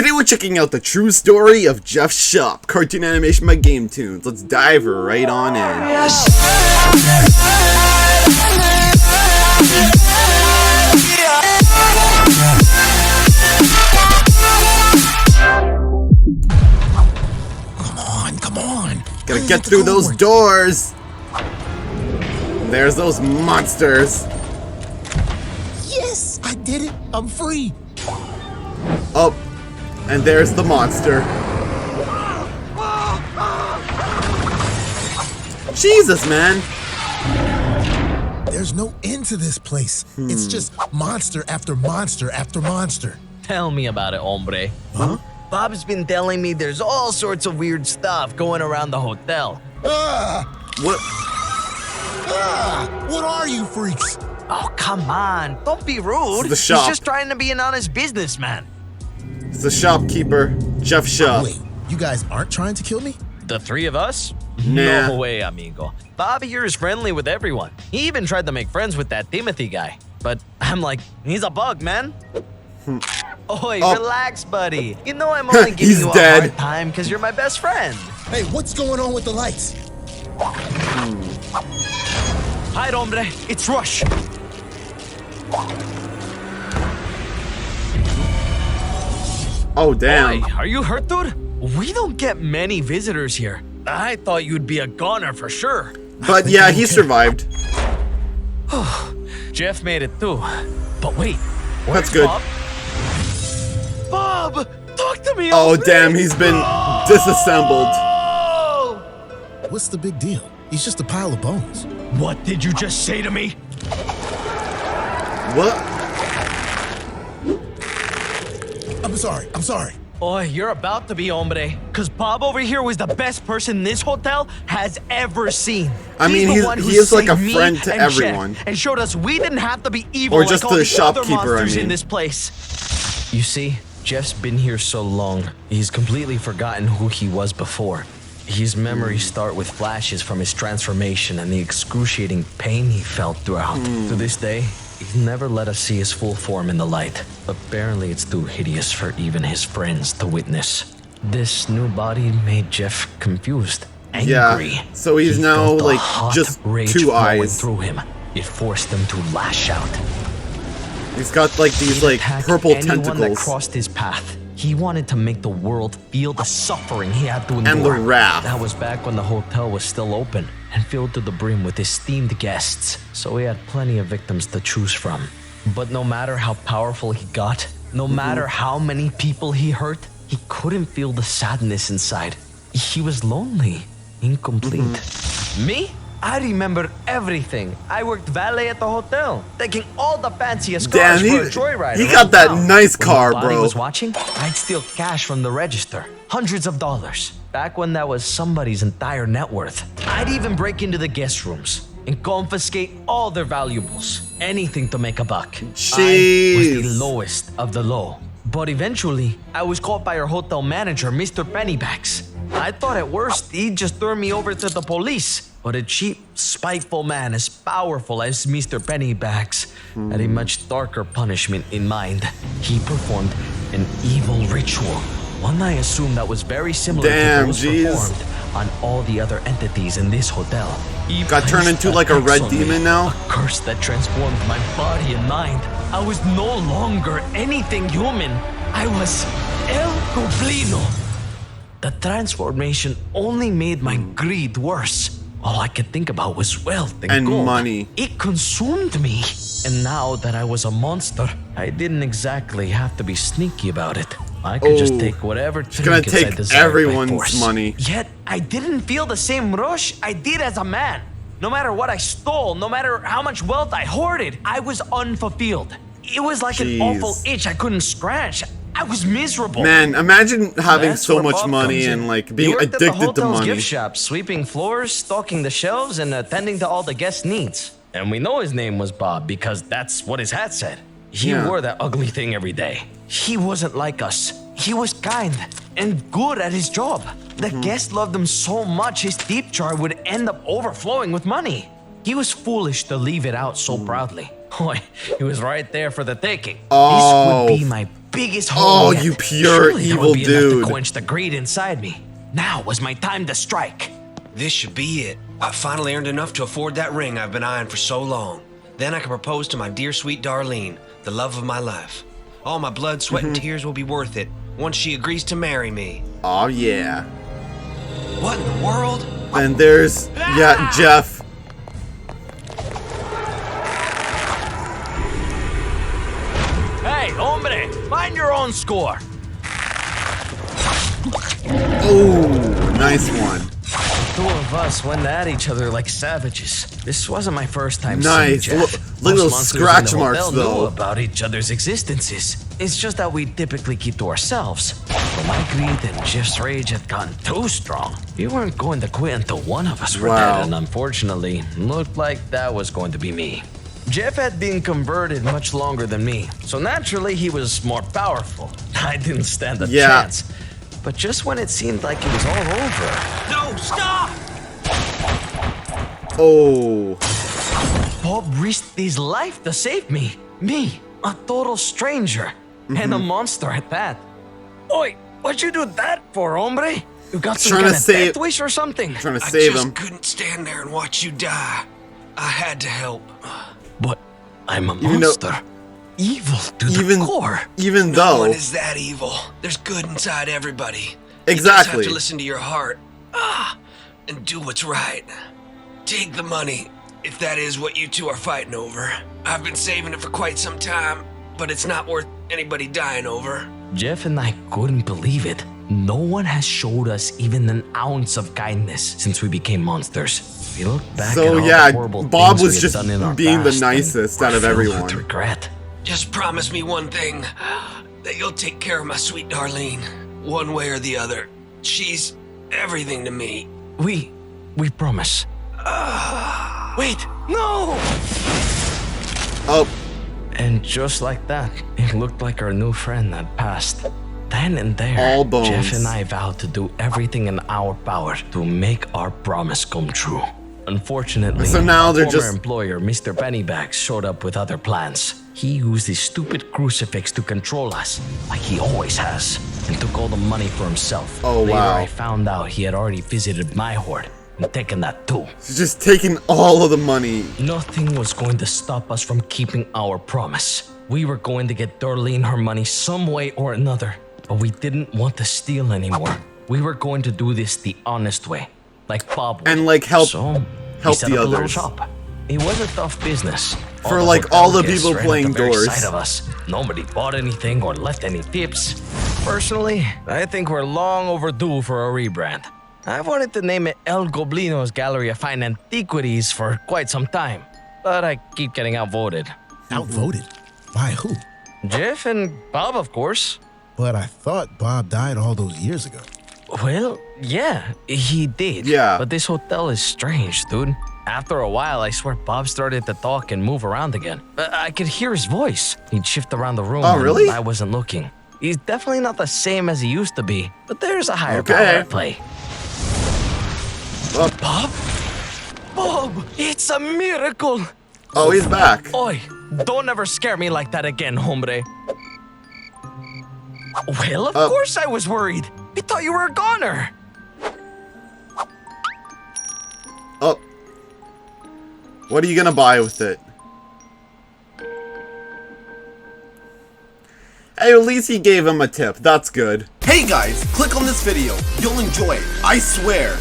Today we're checking out the true story of Jeff's shop, cartoon animation by Game Tunes. Let's dive right on in. Come on. Gotta get through those doors. There's those monsters. Yes, I did it. I'm free. Oh, and there's the monster. Jesus, man. There's no end to this place. It's just monster after monster after monster. Tell me about it, hombre. Huh? Bob's been telling me there's all sorts of weird stuff going around the hotel. What? What are you freaks? Oh, come on. Don't be rude. It's the shop. He's just trying to be an honest businessman. It's the shopkeeper, Jeff's shop. Wait, you guys aren't trying to kill me? The three of us? Nah. No way, amigo. Bob here is friendly with everyone. He even tried to make friends with that Timothy guy. But I'm like, he's a bug, man. Oi, relax, buddy. You know I'm only giving He's you a dead. hard time because you're my best friend. Hey, what's going on with the lights? Hide, hombre. It's Rush. Oh, damn. Oi, are you hurt, dude? We don't get many visitors here. I thought you'd be a goner for sure. But yeah, he survived. Jeff made it too. But wait, That's where's good. Bob? Bob, talk to me. Oh, hombre. damn, he's been disassembled. Oh! What's the big deal? He's just a pile of bones. What did you just say to me? What? I'm sorry. Oi, you're about to be hombre. Cause Bob over here was the best person this hotel has ever seen. I mean, the one who he is like a saved me friend to and everyone. Jeff and showed us we didn't have to be evil Or like just all the the other shopkeeper, I monsters mean. in this place. You see, Jeff's been here so long, he's completely forgotten who he was before. His memories start with flashes from his transformation and the excruciating pain he felt throughout. To this day, he's never let us see his full form in the light. Apparently, it's too hideous for even his friends to witness. This new body made Jeff confused, angry. Yeah, so he's He now, felt the like, hot just rage two flowing eyes. through him. It forced him to lash out. He's got like these He'd like attack purple anyone that tentacles crossed his path. He wanted to make the world feel the suffering he had to endure. and the wrath. That was back when the hotel was still open and filled to the brim with esteemed guests, so he had plenty of victims to choose from. But no matter how powerful he got, no matter how many people he hurt, he couldn't feel the sadness inside. He was lonely, incomplete. Me? I remember everything. I worked valet at the hotel, taking all the fanciest Damn, cars for a joyride. he around got that town. nice When car, nobody bro. was watching, I'd steal cash from the register, hundreds of dollars. Back when that was somebody's entire net worth. I'd even break into the guest rooms and confiscate all their valuables, anything to make a buck. I was the Jeez. lowest of the low. But eventually, I was caught by our hotel manager, Mr. Pennybags. I thought at worst he'd just turn me over to the police. But a cheap, spiteful man as powerful as Mr. Pennybags had a much darker punishment in mind. He performed an evil ritual, one I assume that was very similar Damn, to those jeez. performed on all the other entities in this hotel. He Got turned placed into like a hex red on me, demon now? a curse that transformed my body and mind. I was no longer anything human. I was El Goblino. The transformation only made my greed worse. All I could think about was wealth and gold. money. It consumed me. And now that I was a monster, I didn't exactly have to be sneaky about it. I could just take whatever gonna trinkets I take desired by everyone's force. money. Yet I didn't feel the same rush I did as a man. No matter what I stole, no matter how much wealth I hoarded, I was unfulfilled. It was like an awful Jeez. itch I couldn't scratch. I was miserable. Man, imagine having That's so where much Bob money comes in. and like He being worked at the addicted to hotel's money. gift shop, sweeping floors, stocking the shelves, and attending to all the guests' needs. And we know his name was Bob because that's what his hat said. He Yeah. wore that ugly thing every day. He wasn't like us. He was kind and good at his job. The guests loved him so much his tip jar would end up overflowing with money. He was foolish to leave it out so proudly. Boy, he was right there for the taking. Oh. This would be my biggest haul yet. you pure Surely there evil would be enough dude. to quench the greed inside me. Now was my time to strike. This should be it. I finally earned enough to afford that ring I've been eyeing for so long. Then I can propose to my dear sweet Darlene, the love of my life. All my blood, sweat, and tears will be worth it once she agrees to marry me. Oh yeah. What in the world? And there's Jeff. Hey, hombre, find your own score. Oh, nice one. The two of us went at each other like savages. This wasn't my first time Nice. seeing Jeff. Look at Most those monsters scratch in the marks, hotel though. knew about each other's existences. It's just that we typically keep to ourselves. But my greed and Jeff's rage had gotten too strong. We weren't going to quit until one of us were Wow. dead, and unfortunately, looked like that was going to be me. Jeff had been converted much longer than me, so naturally he was more powerful. I didn't stand a chance. But just when it seemed like it was all over... No, stop! Oh. Bob risked his life to save me. Me, a total stranger. And a monster at that. Oi, what'd you do that for, hombre? You got some Trying kind to of save- death wish or something? Trying to I save just him. couldn't stand there and watch you die. I had to help. But I'm a Even though- monster. Evil to the core. Even No though. one is that evil. There's good inside everybody. You just Exactly. have to listen to your heart. And do what's right. Take the money, if that is what you two are fighting over. I've been saving it for quite some time, but it's not worth anybody dying over. Jeff and I couldn't believe it. No one has showed us even an ounce of kindness since we became monsters. We look back So, at all yeah, the horrible Bob things was we had just done in our being the past, nicest and out of we're filled everyone. with regret. Just promise me one thing, that you'll take care of my sweet Darlene, one way or the other. She's everything to me. We promise. Wait, no! Oh, And just like that, it looked like our new friend had passed. Then and there, All bones. Jeff and I vowed to do everything in our power to make our promise come true. Unfortunately, So now our they're former just- employer, Mr. Pennybags, showed up with other plans. He used his stupid crucifix to control us, like he always has, and took all the money for himself. Oh, Later, wow. I found out he had already visited my horde and taken that too. he's just taking all of the money. Nothing was going to stop us from keeping our promise. We were going to get Darlene her money some way or another, but we didn't want to steal anymore. We were going to do this the honest way, like Bob would. And, like, help he help set the up a little others. shop. It was a tough business. For, the like, hotel all the guests people ran at playing the very doors. sight of us. Nobody bought anything or left any tips. Personally, I think we're long overdue for a rebrand. I've wanted to name it El Goblino's Gallery of Fine Antiquities for quite some time, but I keep getting outvoted. Outvoted? By who? Jeff and Bob, of course. But I thought Bob died all those years ago. Well, yeah, he did. Yeah. But this hotel is strange, dude. After a while, I swear Bob started to talk and move around again. I could hear his voice. He'd shift around the room Oh, really? when I wasn't looking. He's definitely not the same as he used to be, but there's a higher Okay. power at play. Oh, Bob? Bob! It's a miracle! oh, he's back. Oi, don't ever scare me like that again, hombre. Well, of course I was worried. I thought you were a goner. Oh. What are you gonna buy with it? Hey, at least he gave him a tip. That's good. Hey guys, click on this video. You'll enjoy it. I swear.